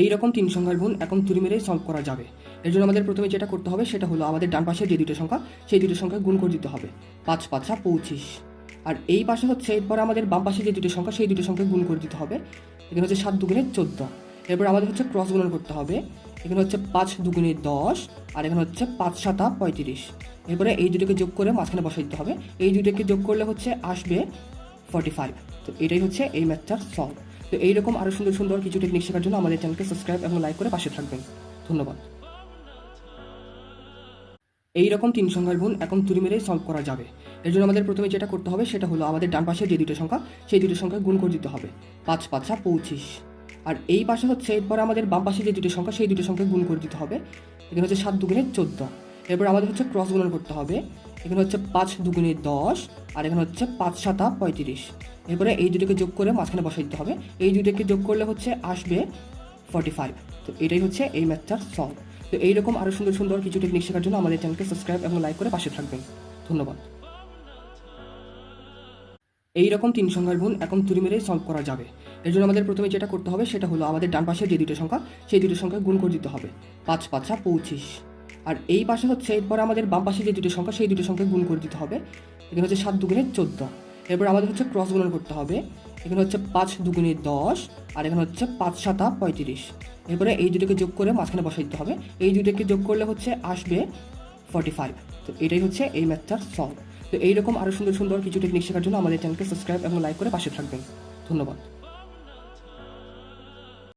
এই রকম তিন সংখ্যার গুণ এখন তুড়ি মেরে সলভ করা যাবে। এর জন্য আমাদের প্রথমে যেটা করতে হবে সেটা হলো আমাদের ডান পাশে যে দুটো সংখ্যা সেই দুটো সংখ্যা গুণ করে দিতে হবে। ৫ ৫ 25। আর এই পাশে হচ্ছে এরপর আমাদের বাম পাশে যে দুটো সংখ্যা সেই দুটো সংখ্যা গুণ করে দিতে হবে। এখানে হচ্ছে ৭ দুগুণে ১৪। এরপর আমাদের হচ্ছে ক্রস গুণন করতে হবে। এখানে হচ্ছে ৫ দুগুণে ১০ আর এখানে হচ্ছে ৫ ৭ ৩৫। এরপরে এই দুটোকে যোগ করে মাঝখানে বসাই দিতে হবে। এই দুটোকে যোগ করলে হচ্ছে আসবে 45। তো এটাই হচ্ছে এই ম্যাথটার সলভ। তো এইরকম আরও সুন্দর সুন্দর কিছু টেকনিক শেখার জন্য আমাদের চ্যানেলকে সাবস্ক্রাইব এবং লাইক করে পাশে থাকবেন। ধন্যবাদ। এই রকম তিন সংখ্যার গুণ এখন তুড়ি মেরে সলভ করা যাবে। এর জন্য আমাদের প্রথমে যেটা করতে হবে সেটা হলো আমাদের ডান পাশে যে দুটো সংখ্যা সেই দুটো সংখ্যা গুণ করে দিতে হবে। ৫ ৫ 25। আর এই পাশে হচ্ছে এরপর আমাদের বাম পাশে যে দুটো সংখ্যা সেই দুটো সংখ্যা গুণ করে দিতে হবে। এখানে হচ্ছে ৭ দুগুণে ১৪। এরপর আমাদের হচ্ছে ক্রস গুণন করতে হবে। এখানে হচ্ছে ৫ দুগুণে ১০ আর এখানে হচ্ছে ৫ ৭ ৩৫। এরপরে এই দুটোকে যোগ করে মাঝখানে বসাই দিতে হবে। এই দুটোকে যোগ করলে হচ্ছে আসবে 45। তো এটাই হচ্ছে এই ম্যাথটার সলভ। তো এইরকম আরও সুন্দর সুন্দর কিছু টেকনিক শেখার জন্য আমাদের চ্যানেলকে সাবস্ক্রাইব এবং লাইক করে পাশে থাকবেন। ধন্যবাদ। এই রকম তিন সংখ্যার গুণ এখন তুড়ি মেরে সলভ করা যাবে। এর জন্য আমাদের প্রথমে যেটা করতে হবে সেটা হলো আমাদের ডান পাশে যে দুটো সংখ্যা সেই দুটো সংখ্যা গুণ করে দিতে হবে। ৫ ৫ 25। আর এই পাশে হচ্ছে এরপর আমাদের বাম পাশে যে দুটো সংখ্যা সেই দুটো সংখ্যা গুণ করে দিতে হবে। এখানে হচ্ছে ৭ দুগুণে ১৪। এরপর আমাদের হচ্ছে ক্রস গুণন করতে হবে। এখানে হচ্ছে ৫ দুগুণে ১০ আর এখানে হচ্ছে ৫ ৭ ৩৫। এরপরে এই দুটোকে যোগ করে মাঝখানে বসাই দিতে হবে। এই দুটোকে যোগ করলে হচ্ছে আসবে 45। তো এটাই হচ্ছে এই ম্যাথটার সলভ। তো এইরকম আরও সুন্দর সুন্দর কিছু টেকনিক শেখার জন্য আমাদের চ্যানেলকে সাবস্ক্রাইব এবং লাইক করে পাশে থাকবেন। ধন্যবাদ।